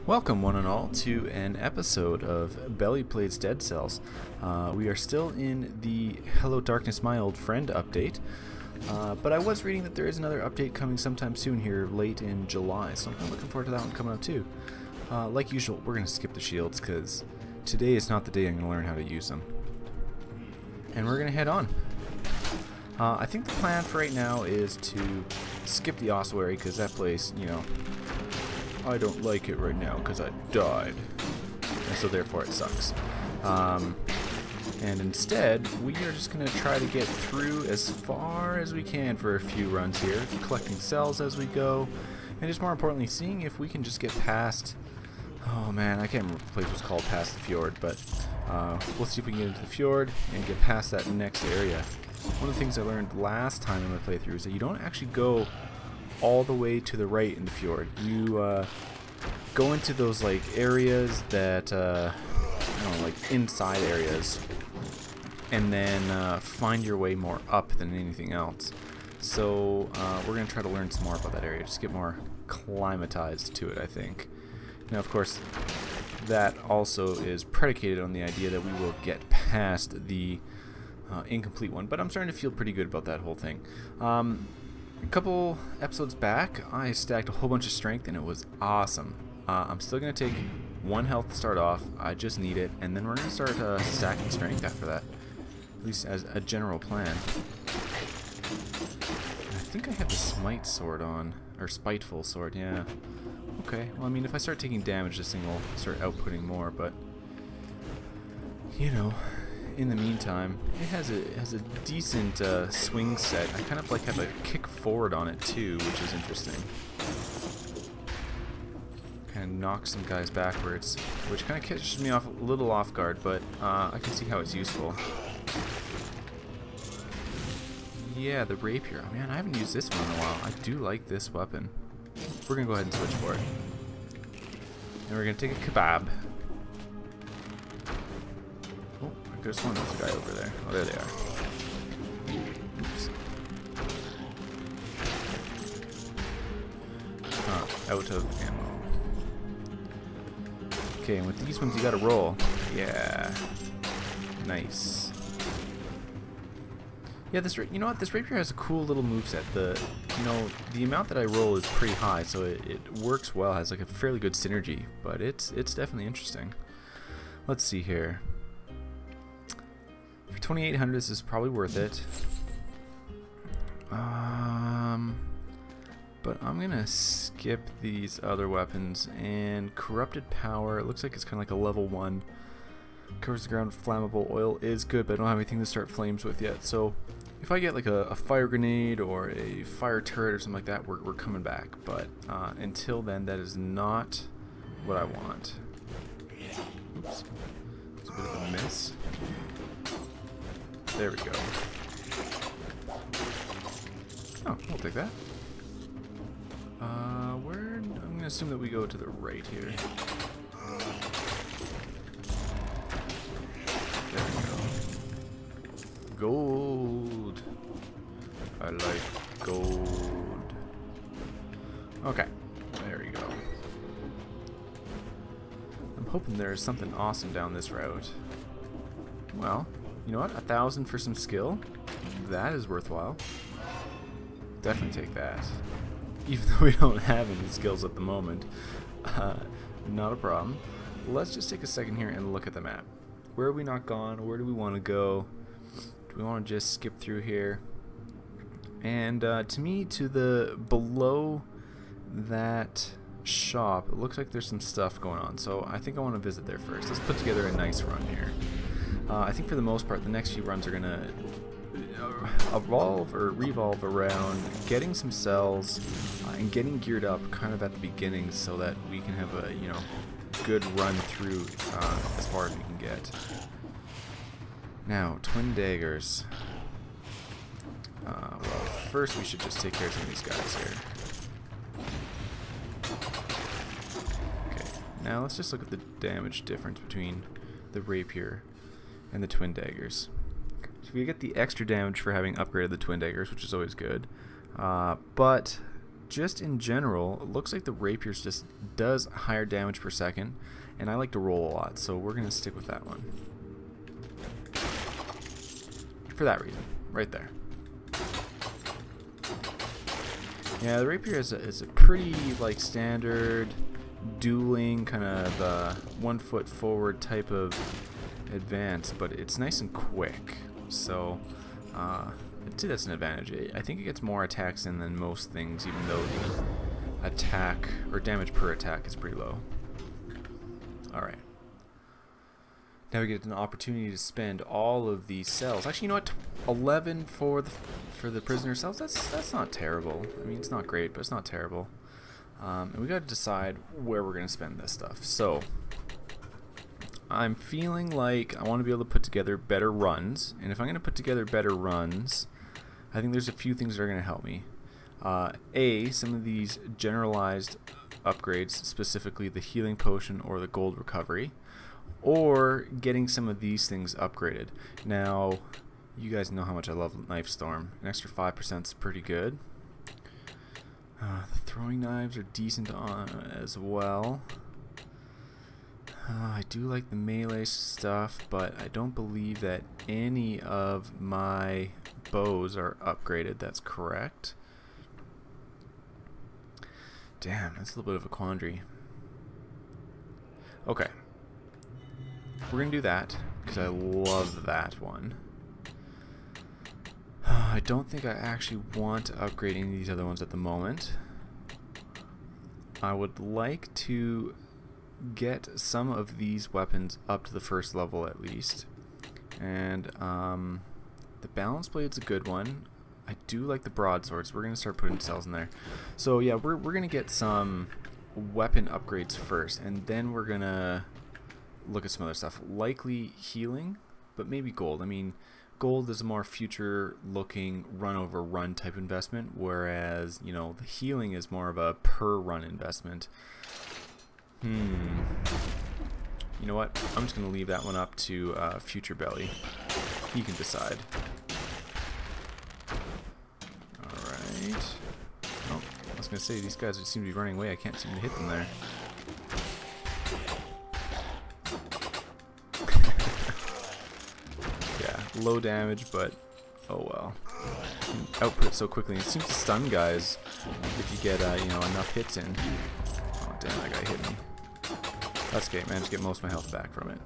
Welcome, one and all, to an episode of Belly Plays Dead Cells. We are still in the Hello Darkness My Old Friend update, but I was reading that there is another update coming sometime soon here, late in July, so I'm kind of looking forward to that one coming up too. Like usual, we're going to skip the shields, because today is not the day I'm going to learn how to use them. And we're going to head on. I think the plan for right now is to skip the Ossawary, because that place, you know, I don't like it right now because I died, and so therefore it sucks. And instead, we are just going to try to get through as far as we can for a few runs here, collecting cells as we go, and just more importantly, seeing if we can just get past... Oh man, I can't remember what the place was called past the fjord, but we'll see if we can get into the fjord and get past that next area. One of the things I learned last time in my playthrough is that you don't actually go all the way to the right in the fjord. You go into those like areas that I don't know, like inside areas, and then find your way more up than anything else. So we're gonna try to learn some more about that area, just get more climatized to it, I think. Now, of course, that also is predicated on the idea that we will get past the incomplete one, but I'm starting to feel pretty good about that whole thing. A couple episodes back, I stacked a whole bunch of strength, and it was awesome. I'm still going to take 1 health to start off. I just need it, and then we're going to start stacking strength after that, at least as a general plan. I think I have the smite sword on, or spiteful sword, yeah. Okay, well, I mean, if I start taking damage, this thing will start outputting more, but, you know, in the meantime, it has a decent swing set. I kind of like have a kick forward on it too, which is interesting. Kind of knocks some guys backwards, which kind of catches me off a little off guard, but I can see how it's useful. Yeah, the rapier. Oh, man, I haven't used this one in a while. I do like this weapon. We're gonna go ahead and switch for it, and we're gonna take a kebab. There's one of those guy over there. Oh, there they are. Oops. Out of ammo. Okay, and with these ones you gotta roll. Yeah. Nice. Yeah, you know what? This rapier has a cool little moveset. The amount that I roll is pretty high, so it works well. Has like a fairly good synergy, but it's definitely interesting. Let's see here. For 2,800, this is probably worth it. But I'm gonna skip these other weapons. And corrupted power, it looks like it's kind of like a level 1. Covers the ground with flammable. Oil is good, but I don't have anything to start flames with yet. So if I get like a fire grenade or a fire turret or something like that, we're coming back. But until then, that is not what I want. Oops, it's a bit of a miss. There we go. Oh, I'll take that. I'm gonna assume that we go to the right here. There we go. Gold. I like gold. Okay, there we go. I'm hoping there's something awesome down this route. Well, you know what? 1,000 for some skill? That is worthwhile. Definitely take that. Even though we don't have any skills at the moment. Not a problem. Let's just take a second here and look at the map. Where are we not gone? Where do we want to go? Do we want to just skip through here? And to me, to the below that shop, it looks like there's some stuff going on. So I think I want to visit there first. Let's put together a nice run here. I think for the most part, the next few runs are going to evolve or revolve around getting some cells and getting geared up kind of at the beginning so that we can have a, you know, good run through as far as we can get. Now, twin daggers. Well, first we should just take care of some of these guys here. Okay, now let's just look at the damage difference between the rapier and the twin daggers. So we get the extra damage for having upgraded the twin daggers, which is always good. But just in general, it looks like the rapiers just does higher damage per second, and I like to roll a lot, so we're going to stick with that one. For that reason, right there. Yeah, the rapier is a pretty like standard dueling kind of 1 foot forward type of advance, but it's nice and quick, so I'd say that's an advantage. I think it gets more attacks in than most things, even though the attack or damage per attack is pretty low. Alright. Now we get an opportunity to spend all of these cells. Actually, you know what? 11 for the prisoner cells. That's not terrible. I mean, it's not great, but it's not terrible. And we got to decide where we're going to spend this stuff. So I'm feeling like I want to be able to put together better runs, and if I'm going to put together better runs, I think there's a few things that are going to help me. Some of these generalized upgrades, specifically the healing potion or the gold recovery, or getting some of these things upgraded. Now, you guys know how much I love Knife Storm. An extra 5% is pretty good. The throwing knives are decent as well. I do like the melee stuff, but I don't believe that any of my bows are upgraded. That's correct. Damn, that's a little bit of a quandary. Okay. We're going to do that, because I love that one. I don't think I actually want to upgrade any of these other ones at the moment. I would like to get some of these weapons up to the first level at least. And the balance blade's a good one. I do like the broadswords. We're going to start putting cells in there. So yeah, we're going to get some weapon upgrades first, and then we're going to look at some other stuff. Likely healing, but maybe gold. I mean, gold is a more future looking run over run type investment, whereas, you know, the healing is more of a per run investment. You know what? I'm just going to leave that one up to Future Belly. He can decide. Alright. Oh, I was going to say, these guys seem to be running away. I can't seem to hit them there. Yeah, low damage, but oh well. Output so quickly. It seems to stun guys if you get you know, enough hits in. Oh damn, that guy hit me. That's okay, managed to get most of my health back from it.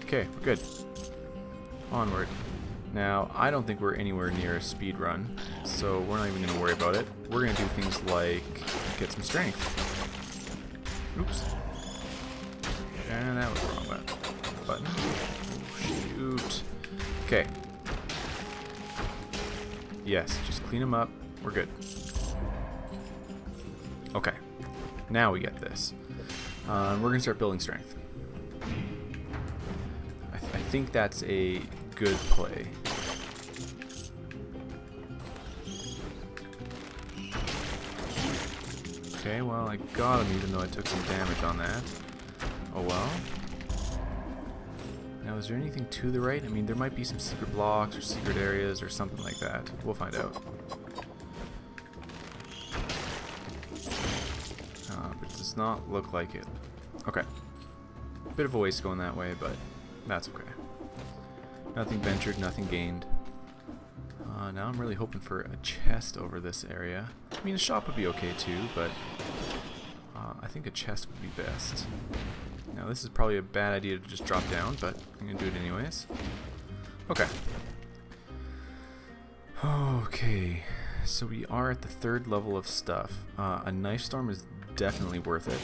Okay, we're good. Onward. Now, I don't think we're anywhere near a speed run, so we're not even going to worry about it. We're going to do things like get some strength. Oops. And that was the wrong button. Shoot. Okay. Yes, just clean them up. We're good. Okay. Now we get this. We're going to start building strength. I think that's a good play. Okay, well, I got him even though I took some damage on that. Oh well. Now, is there anything to the right? I mean, there might be some secret blocks or secret areas or something like that. We'll find out. But it does not look like it. Okay. Bit of a waste going that way, but that's okay. Nothing ventured, nothing gained. Now I'm really hoping for a chest over this area. I mean, a shop would be okay too, but I think a chest would be best. Now this is probably a bad idea to just drop down, but I'm going to do it anyways. Okay. Okay, so we are at the 3rd level of stuff. A Knife Storm is definitely worth it.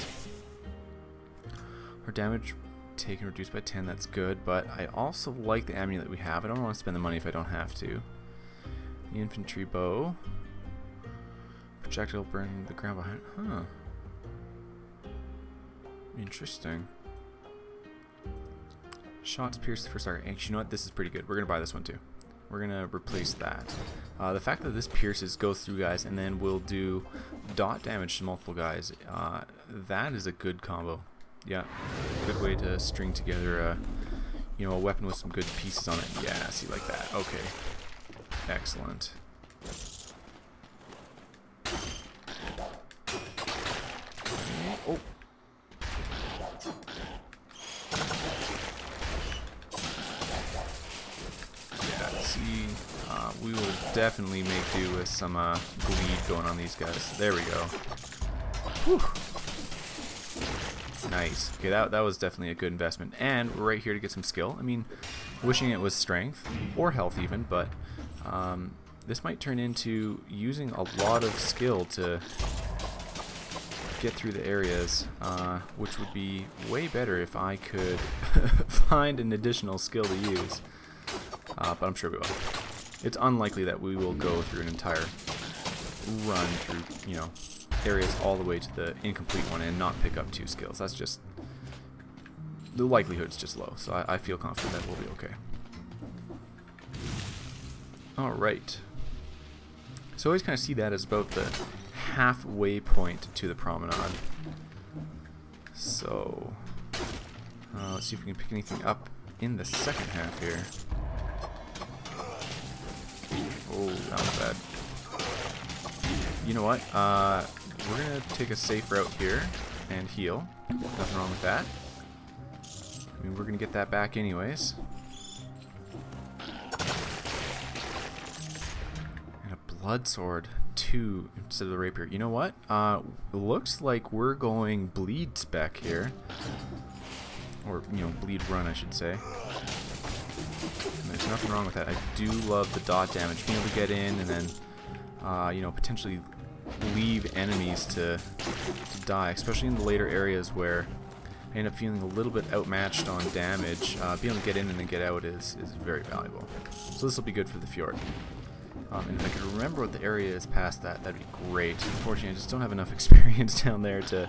Our damage taken reduced by 10, that's good, but I also like the amulet we have. I don't want to spend the money if I don't have to. The infantry bow. Projectile burn the ground behind. Huh. Interesting. Shots pierce the first target. Actually, you know what? This is pretty good. We're going to buy this one too. We're going to replace that. The fact that this pierces goes through guys and then will do dot damage to multiple guys, that is a good combo. Yeah, good way to string together you know, a weapon with some good pieces on it. Yeah, see, like that. Okay. Excellent. Oh. Yeah, see, we will definitely make do with some bleed going on these guys. There we go. Whew. Nice. Okay, that was definitely a good investment. And we're right here to get some skill. I mean, wishing it was strength, or health even, but this might turn into using a lot of skill to get through the areas, which would be way better if I could find an additional skill to use. But I'm sure we will. It's unlikely that we will go through an entire run through, you know, areas all the way to the incomplete one and not pick up 2 skills. That's just, the likelihood's just low, so I feel confident that we'll be okay. Alright. So I always kind of see that as about the halfway point to the promenade. So let's see if we can pick anything up in the second half here. Oh, that was bad. You know what? We're gonna take a safe route here and heal. Nothing wrong with that. I mean, we're gonna get that back anyways. And a blood sword too instead of the rapier. You know what? Looks like we're going bleed spec here, or you know, bleed run, I should say. And there's nothing wrong with that. I do love the dot damage, being able to get in and then, you know, potentially leave enemies to die, especially in the later areas where I end up feeling a little bit outmatched on damage. Being able to get in and then get out is very valuable. So this will be good for the fjord. And if I could remember what the area is past that, that'd be great. Unfortunately, I just don't have enough experience down there to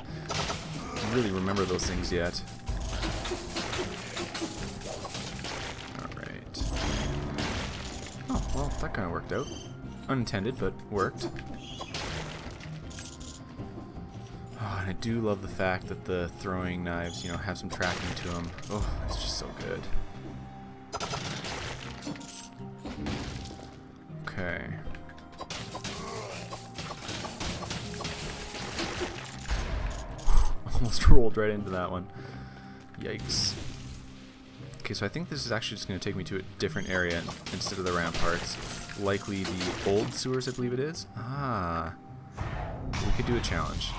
really remember those things yet. Alright. Oh, well, that kind of worked out. Unintended, but worked. Oh, and I do love the fact that the throwing knives, you know, have some tracking to them. Oh, it's just so good. Okay. Almost rolled right into that one. Yikes. Okay, so I think this is actually just going to take me to a different area instead of the ramparts. Likely the old sewers, I believe it is. Ah. We could do a challenge.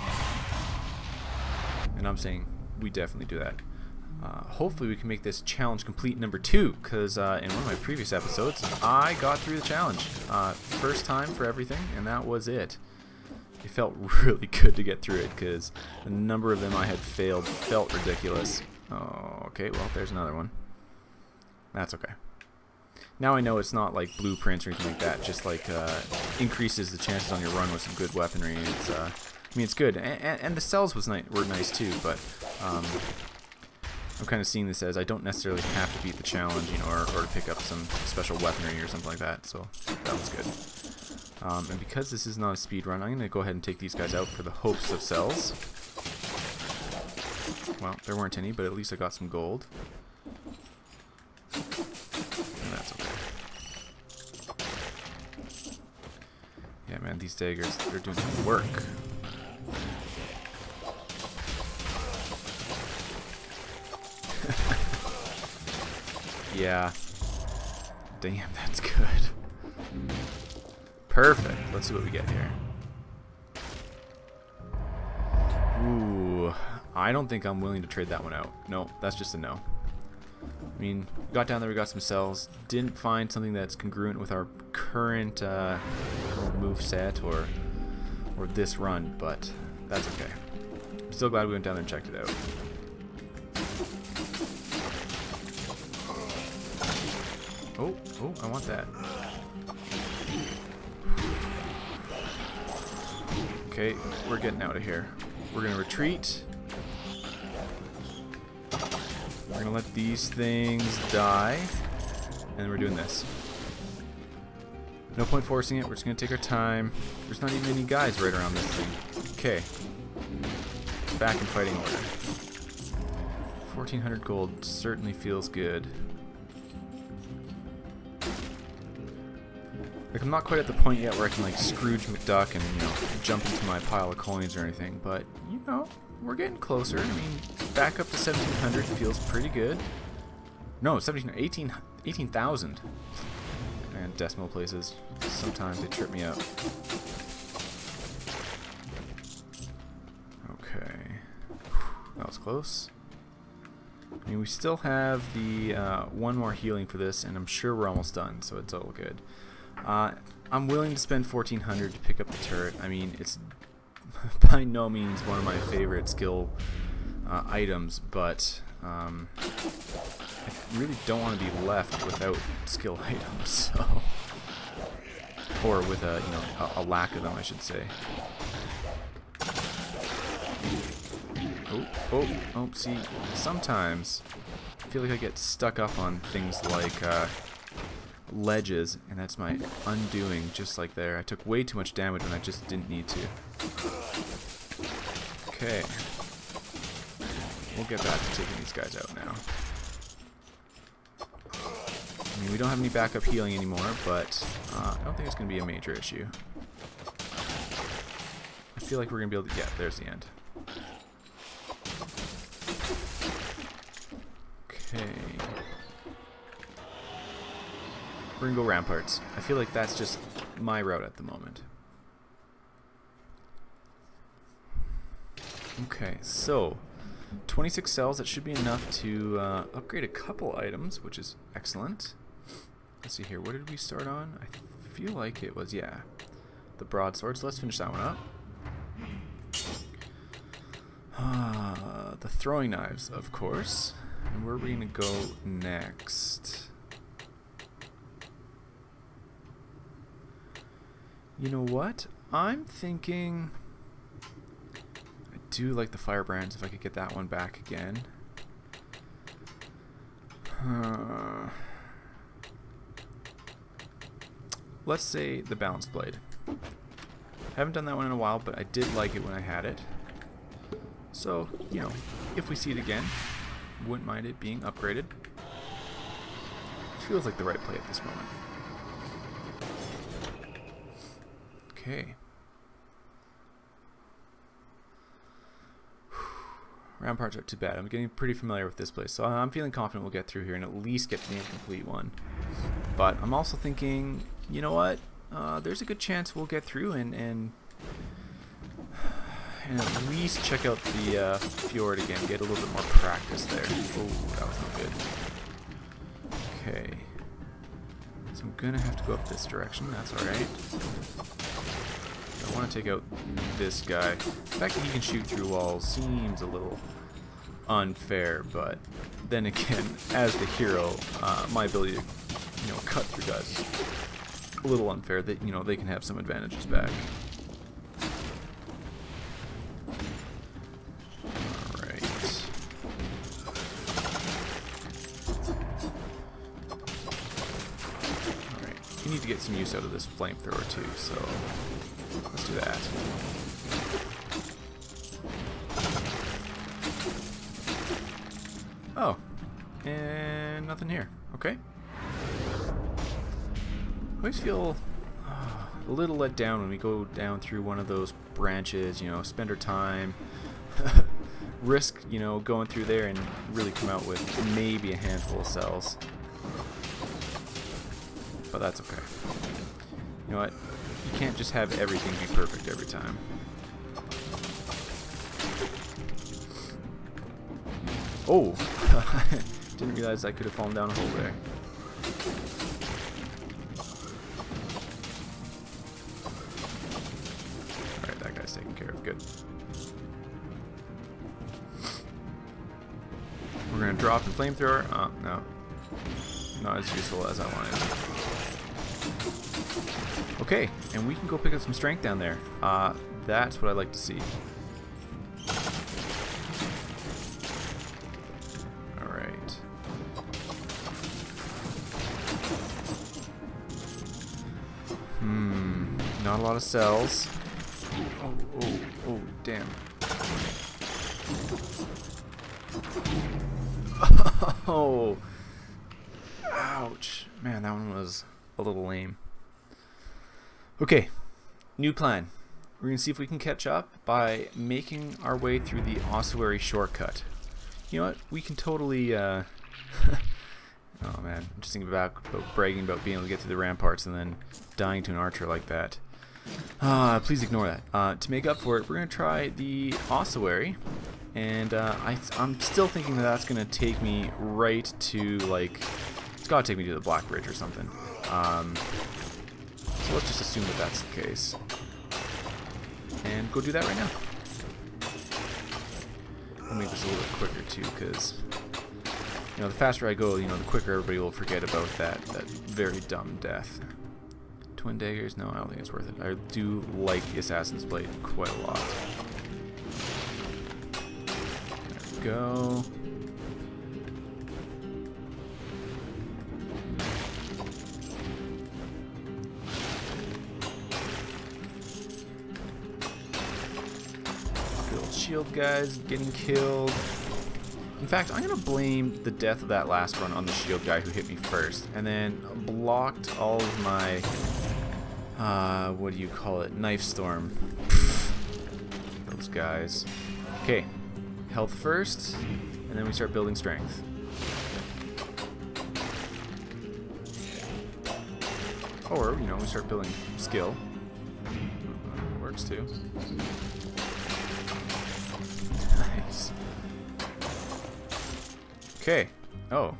And I'm saying we definitely do that. Hopefully we can make this challenge complete number 2, because in one of my previous episodes I got through the challenge. First time for everything, and that was it. It felt really good to get through it, because the number of them I had failed felt ridiculous. Oh, okay, well, there's another one. That's okay. Now I know it's not like blueprints or anything like that, just like increases the chances on your run with some good weaponry. It's, I mean, it's good, and the cells were nice too, but I'm kind of seeing this as I don't necessarily have to beat the challenge, you know, or to pick up some special weaponry or something like that, so that was good. And because this is not a speed run, I'm going to go ahead and take these guys out for the hopes of cells. Well, there weren't any, but at least I got some gold. And that's okay. Yeah, man, these daggers, they're doing some work. Yeah. Damn, that's good. Perfect. Let's see what we get here. Ooh. I don't think I'm willing to trade that one out. No, that's just a no. I mean, we got down there, we got some cells. Didn't find something that's congruent with our current move set or this run, but that's okay. I'm still glad we went down there and checked it out. Oh, I want that. Okay, we're getting out of here. We're gonna retreat. We're gonna let these things die, and we're doing this. No point forcing it, we're just gonna take our time. There's not even any guys right around this thing. Okay. Back in fighting order. 1400 gold certainly feels good. Like, I'm not quite at the point yet where I can, like, Scrooge McDuck and, you know, jump into my pile of coins or anything, but, you know, we're getting closer. I mean, back up to 1,700 feels pretty good. No, 18,000. And decimal places, sometimes they trip me up. Okay. That was close. I mean, we still have the one more healing for this, and I'm sure we're almost done, so it's all good. I'm willing to spend 1,400 to pick up the turret. I mean, it's by no means one of my favorite skill items, but I really don't want to be left without skill items, so, or with a, you know, a lack of them, I should say. Oh, see, sometimes I feel like I get stuck up on things like ledges, and that's my undoing, just like there. I took way too much damage when I just didn't need to. Okay. We'll get back to taking these guys out now. I mean, we don't have any backup healing anymore, but I don't think it's going to be a major issue. I feel like we're going to be able to... Yeah, there's the end. Okay. We're going to go ramparts. I feel like that's just my route at the moment. Okay, so 26 cells, that should be enough to upgrade a couple items, which is excellent. Let's see here, what did we start on? I feel like it was, yeah, the broadsword, so let's finish that one up. The throwing knives, of course. And where are we going to go next? You know what? I'm thinking... I do like the firebrands, if I could get that one back again. Let's say the balance blade. Haven't done that one in a while, but I did like it when I had it. So, you know, if we see it again, wouldn't mind it being upgraded. Feels like the right play at this moment. Okay. Ramparts aren't too bad. I'm getting pretty familiar with this place, so I'm feeling confident we'll get through here and at least get to the incomplete one. But I'm also thinking, you know what? There's a good chance we'll get through and at least check out the fjord again, get a little bit more practice there. Oh, that was not good. Okay. So I'm gonna have to go up this direction, that's alright. I want to take out this guy. The fact that he can shoot through walls seems a little unfair, but then again, as the hero, my ability to, you know, cut through guys is a little unfair. That, you know, they can have some advantages back. Alright. Alright. You need to get some use out of this flamethrower too, so let's do that. Oh, and nothing here. Okay. I always feel a little let down when we go down through one of those branches, you know, spend our time, risk, you know, going through there and really come out with maybe a handful of cells. But that's okay. You know what? You can't just have everything be perfect every time. Oh! Didn't realize I could have fallen down a hole there. Alright, that guy's taken care of. Good. We're gonna drop the flamethrower. Oh, no. Not as useful as I wanted. Okay, and we can go pick up some strength down there. That's what I like to see. Alright. Not a lot of cells. Oh, damn. Oh! Ouch. Man, that one was a little lame. Okay, new plan. We're going to see if we can catch up by making our way through the Ossawary shortcut. You know what? We can totally... oh man, I'm just thinking about bragging about being able to get through the ramparts and then dying to an archer like that. Please ignore that. To make up for it, we're going to try the Ossawary. And I'm still thinking that that's going to take me right to, like... It's got to take me to the Black Bridge or something. So let's just assume that that's the case. And go do that right now. I'll make this a little bit quicker too, because you know, the faster I go, you know, the quicker everybody will forget about that very dumb death. Twin daggers? No, I don't think it's worth it. I do like the Assassin's Blade quite a lot. There we go. Shield guys getting killed. In fact, I'm gonna blame the death of that last one on the shield guy who hit me first, and then blocked all of my what do you call it? Knife storm. Those guys. Okay, health first, and then we start building strength. Or you know, we start building skill. Works too. Nice. Okay. Oh,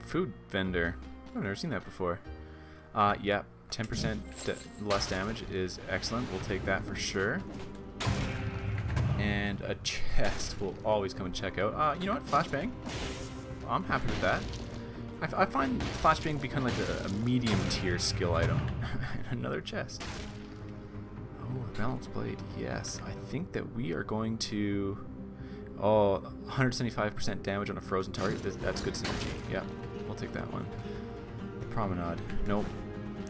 food vendor. I've never seen that before. Yeah, 10% less damage is excellent. We'll take that for sure. And a chest will always come and check out. You know what? Flashbang. I'm happy with that. I find flashbang become like a medium tier skill item. Another chest. Oh, balance blade. Yes, I think that we are going to. Oh, 175% damage on a frozen target. That's good synergy. Yeah, we'll take that one. Promenade. Nope,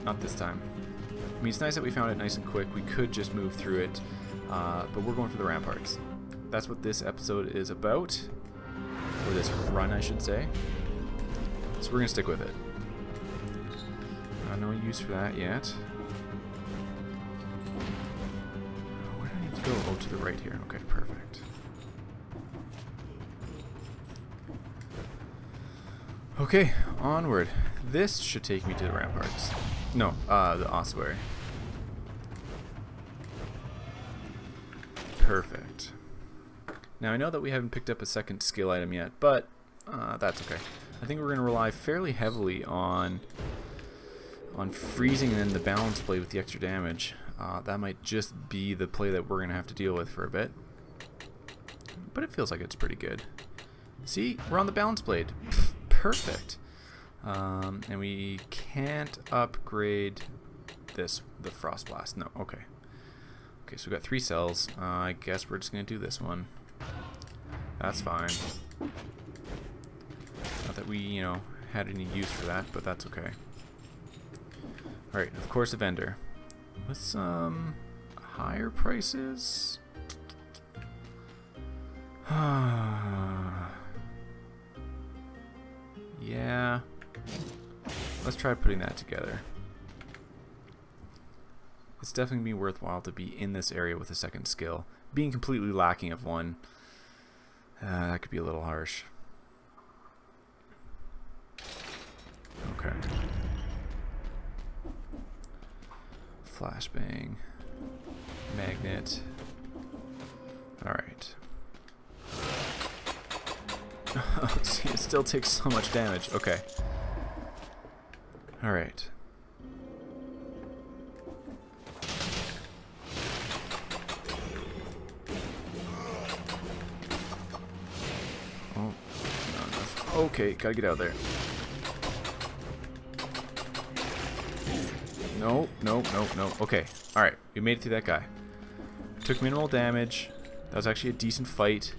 not this time. I mean, it's nice that we found it nice and quick. We could just move through it, but we're going for the ramparts. That's what this episode is about, or this run, I should say. So we're gonna stick with it. No use for that yet. Where do I need to go? Oh, to the right here. Okay, perfect. Okay, onward. This should take me to the ramparts. No, the Ossawary. Perfect. Now I know that we haven't picked up a second skill item yet, but that's okay. I think we're going to rely fairly heavily on freezing and then the balance blade with the extra damage. That might just be the play that we're going to have to deal with for a bit. But it feels like it's pretty good. See, we're on the balance blade. Perfect. And we can't upgrade this, the Frost Blast. No, okay. Okay, so we got 3 cells. I guess we're just going to do this one. That's fine. Not that we, you know, had any use for that, but that's okay. Alright, of course a vendor. With some higher prices. Yeah. Let's try putting that together. It's definitely going to be worthwhile to be in this area with a second skill. Being completely lacking of one, that could be a little harsh. Okay. Flashbang. Magnet. Alright. See, it still takes so much damage. Okay. Alright. Oh, not enough. Okay, gotta get out of there. No, no, no, no. Okay. Alright, we made it through that guy. Took minimal damage. That was actually a decent fight.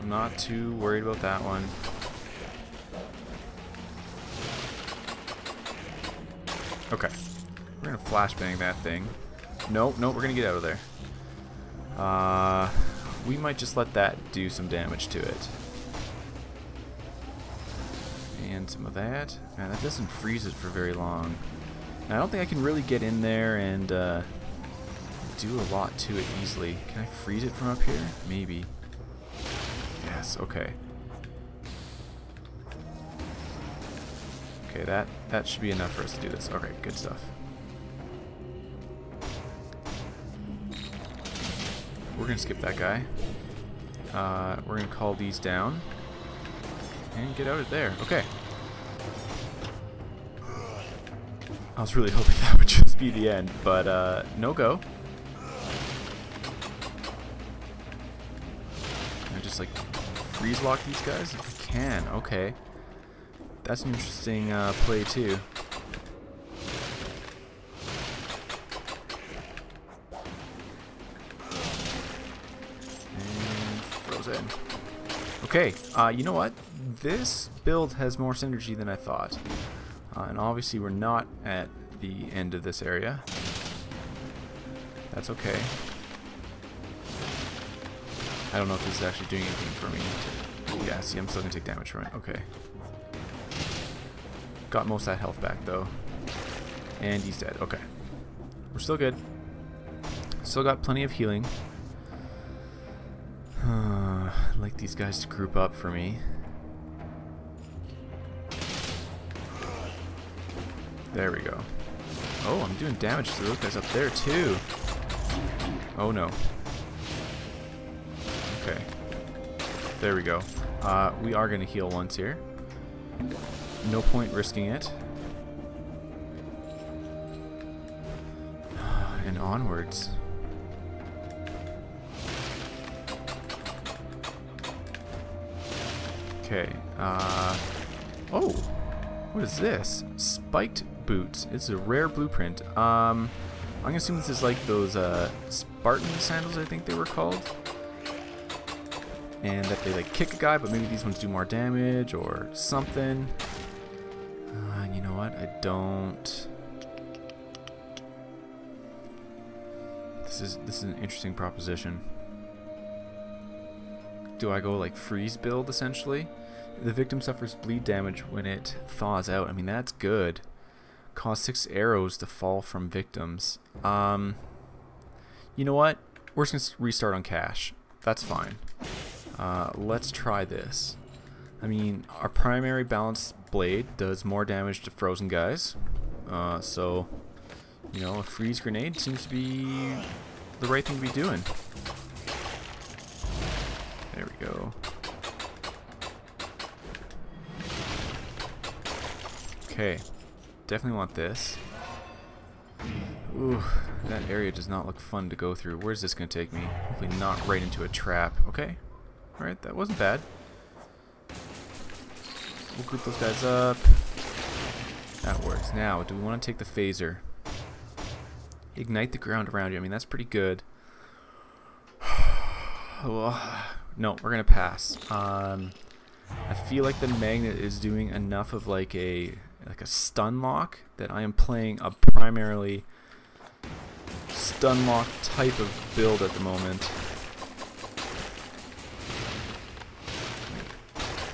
I'm not too worried about that one. Okay. We're gonna flashbang that thing. No, no, we're gonna get out of there. We might just let that do some damage to it. And some of that. Man, that doesn't freeze it for very long. And I don't think I can really get in there and do a lot to it easily. Can I freeze it from up here? Maybe. Yes, okay. Okay, that should be enough for us to do this. Okay, good stuff. We're gonna skip that guy. We're gonna call these down and get out of there. Okay. I was really hoping that would just be the end, but no go. Can I just like freeze lock these guys? I can. Okay. That's an interesting play too. And frozen. Okay, you know what? This build has more synergy than I thought. And obviously we're not at the end of this area. That's okay. I don't know if this is actually doing anything for me. Yeah, see, I'm still going to take damage from it. Okay. Got most of that health back, though. And he's dead. Okay. We're still good. Still got plenty of healing. I'd like these guys to group up for me. There we go. Oh, I'm doing damage to those guys up there, too. Oh, no. Okay. There we go. We are going to heal once here. No point risking it. And onwards. Okay. Oh! What is this? Spiked boots. It's a rare blueprint. I'm gonna assume this is like those Spartan sandals, I think they were called. And that they like kick a guy, but maybe these ones do more damage or something. You know what? I don't. This is an interesting proposition. Do I go like freeze build essentially? The victim suffers bleed damage when it thaws out. I mean, that's good. Cause 6 arrows to fall from victims. You know what? We're just gonna restart on cash. That's fine. Let's try this. I mean, our primary balanced blade does more damage to frozen guys. So, you know, a freeze grenade seems to be the right thing to be doing. There we go. Okay. Definitely want this. Ooh, that area does not look fun to go through. Where's this going to take me? Hopefully not right into a trap. Okay. Alright, that wasn't bad. We'll group those guys up. That works. Now, do we want to take the phaser? Ignite the ground around you. I mean, that's pretty good. No, we're going to pass. I feel like the magnet is doing enough of like a stun lock that I am playing a primarily stun lock type of build at the moment.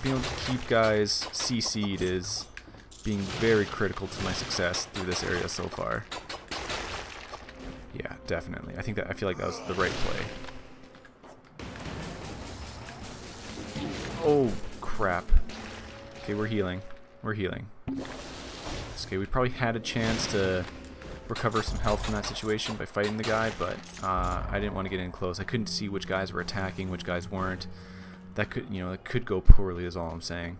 Being able to keep guys CC'd is being very critical to my success through this area so far. Yeah, definitely. I feel like that was the right play. Oh, crap. Okay, we're healing. We're healing. Okay, we probably had a chance to recover some health from that situation by fighting the guy, but I didn't want to get in close. I couldn't see which guys were attacking, which guys weren't. That could, you know, it could go poorly is all I'm saying.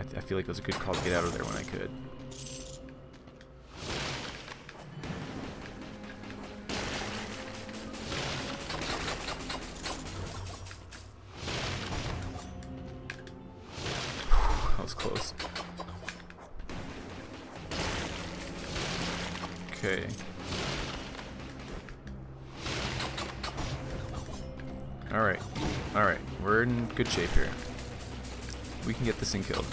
I feel like it was a good call to get out of there when I could. That was close. Okay. Alright. Alright. We're in good shape here. We can get this thing killed.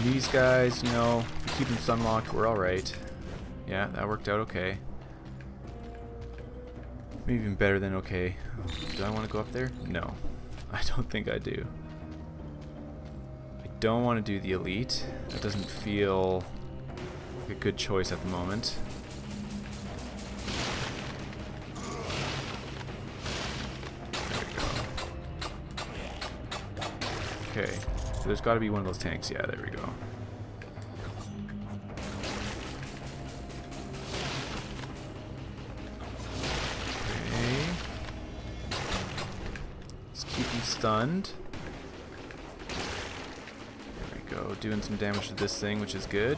These guys, you know, if we keep them stun locked, we're alright. Yeah, that worked out okay. Maybe even better than okay. Do I want to go up there? No. I don't think I do. I don't want to do the elite. That doesn't feel like a good choice at the moment. There we go. Okay, so there's got to be one of those tanks. Yeah, there we go. Okay. Let's keep him stunned. Doing some damage to this thing, which is good.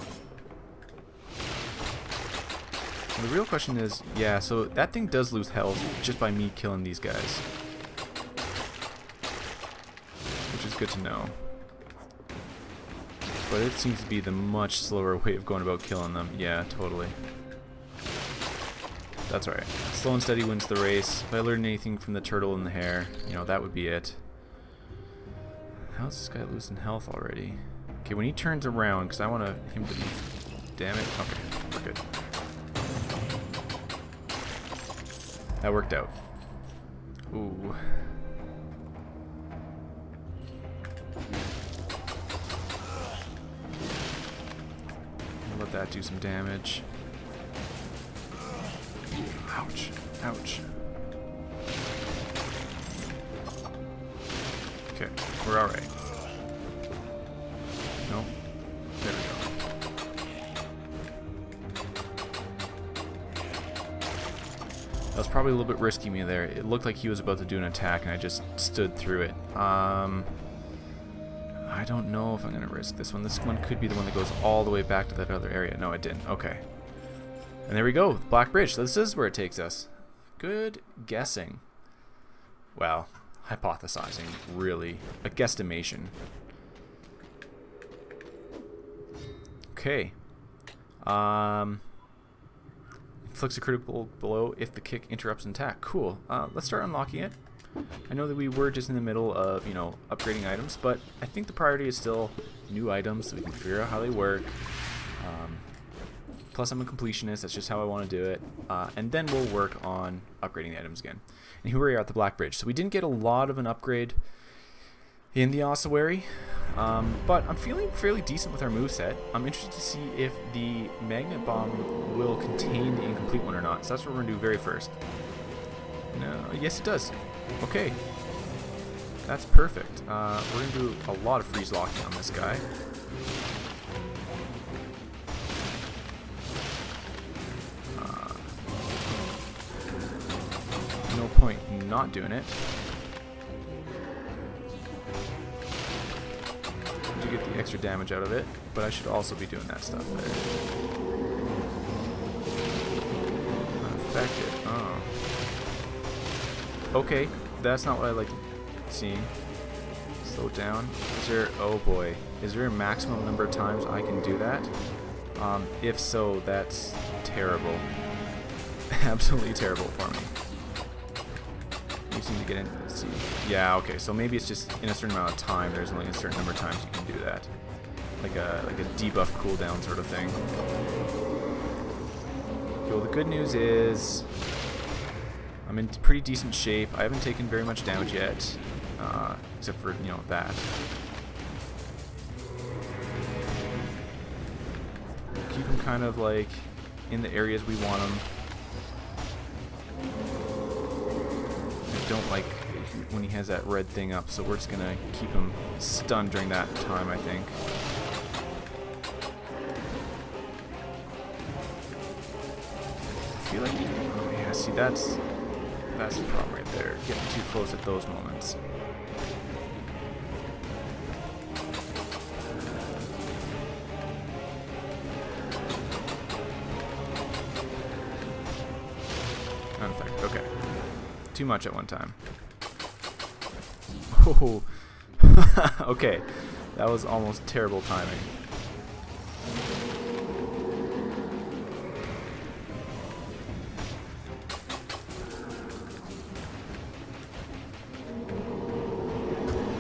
And the real question is, yeah, so that thing does lose health just by me killing these guys, which is good to know. But it seems to be the much slower way of going about killing them. Yeah, totally. That's alright. Slow and steady wins the race. If I learned anything from the turtle and the hare, you know, that would be it. How's this guy losing health already? Okay, when he turns around, because I want him to be... Damn it. Okay, we're good. That worked out. Ooh. I'll let that do some damage. Ouch. Ouch. Okay, we're alright. No. There we go. That was probably a little bit risky me there. It looked like he was about to do an attack and I just stood through it. I don't know if I'm going to risk this one. This one could be the one that goes all the way back to that other area. No, it didn't. Okay. And there we go. Black Bridge. This is where it takes us. Good guessing. Well, hypothesizing, really. A guesstimation. Okay. Inflicts a critical blow if the kick interrupts an attack. Cool. Let's start unlocking it. I know that we were just in the middle of, you know, upgrading items, but I think the priority is still new items so we can figure out how they work. Plus I'm a completionist, that's just how I want to do it. And then we'll work on upgrading the items again. And here we are at the Black Bridge. So we didn't get a lot of an upgrade in the Ossawary, but I'm feeling fairly decent with our moveset. I'm interested to see if the Magnet Bomb will contain the incomplete one or not. So that's what we're going to do very first. No, yes it does. Okay. That's perfect. We're going to do a lot of freeze locking on this guy. No point in not doing it. To get the extra damage out of it, but I should also be doing that stuff there. Unaffected. Oh. Okay, that's not what I like seeing. Slow down. Is there? Oh boy. Is there a maximum number of times I can do that? If so, that's terrible. Absolutely terrible for me. You seem to get in. Let's see. Yeah, okay. So maybe it's just in a certain amount of time. There's only a certain number of times you can do that, like a debuff cooldown sort of thing. Okay, well, the good news is I'm in pretty decent shape. I haven't taken very much damage yet, except for, you know, that. Keep him kind of like in the areas we want him. Don't like when he has that red thing up, so we're just gonna keep him stunned during that time, I think. I feel like, oh yeah, see that's the problem right there, getting too close at those moments. Unaffected, okay. Too much at one time. Oh, okay, that was almost terrible timing.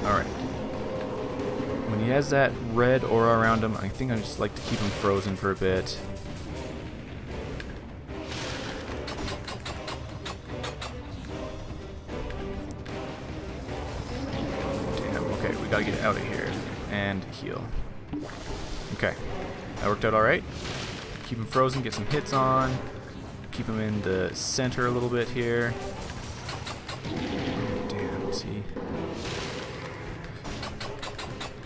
Alright. When he has that red aura around him, I think I just like to keep him frozen for a bit. Gotta get out of here. and heal. Okay, that worked out alright. Keep him frozen, get some hits on. Keep him in the center a little bit here. Oh, damn, see.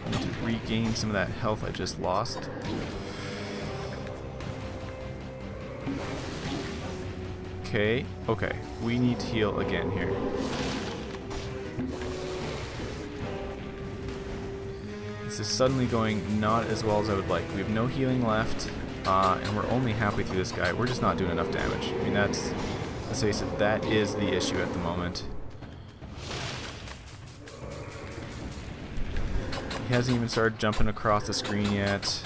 I need to regain some of that health I just lost. Okay, okay. We need to heal again here. This is suddenly going not as well as I would like. We have no healing left, and we're only halfway through this guy. We're just not doing enough damage. I mean, let's face it, that is the issue at the moment. He hasn't even started jumping across the screen yet.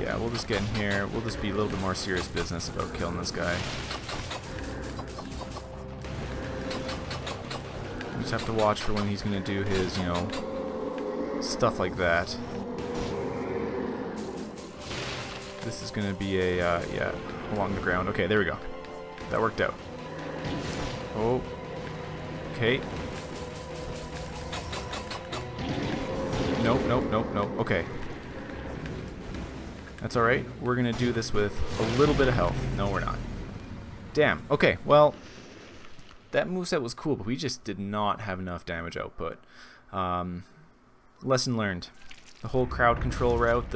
Yeah, we'll just get in here. We'll just be a little bit more serious business about killing this guy. We just have to watch for when he's going to do his, you know, stuff like that. This is going to be a, yeah, along the ground. Okay, there we go. That worked out. Oh. Okay. Nope, nope, nope, nope. Okay. That's alright. We're going to do this with a little bit of health. No, we're not. Damn. Okay, well, that moveset was cool, but we just did not have enough damage output. Lesson learned. The whole crowd control route,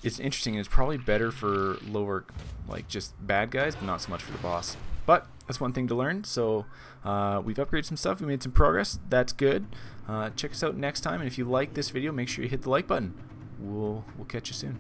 it's interesting. It's probably better for lower, like, just bad guys, but not so much for the boss. But that's one thing to learn. So we've upgraded some stuff. We made some progress. That's good. Check us out next time. And if you like this video, make sure you hit the like button. We'll catch you soon.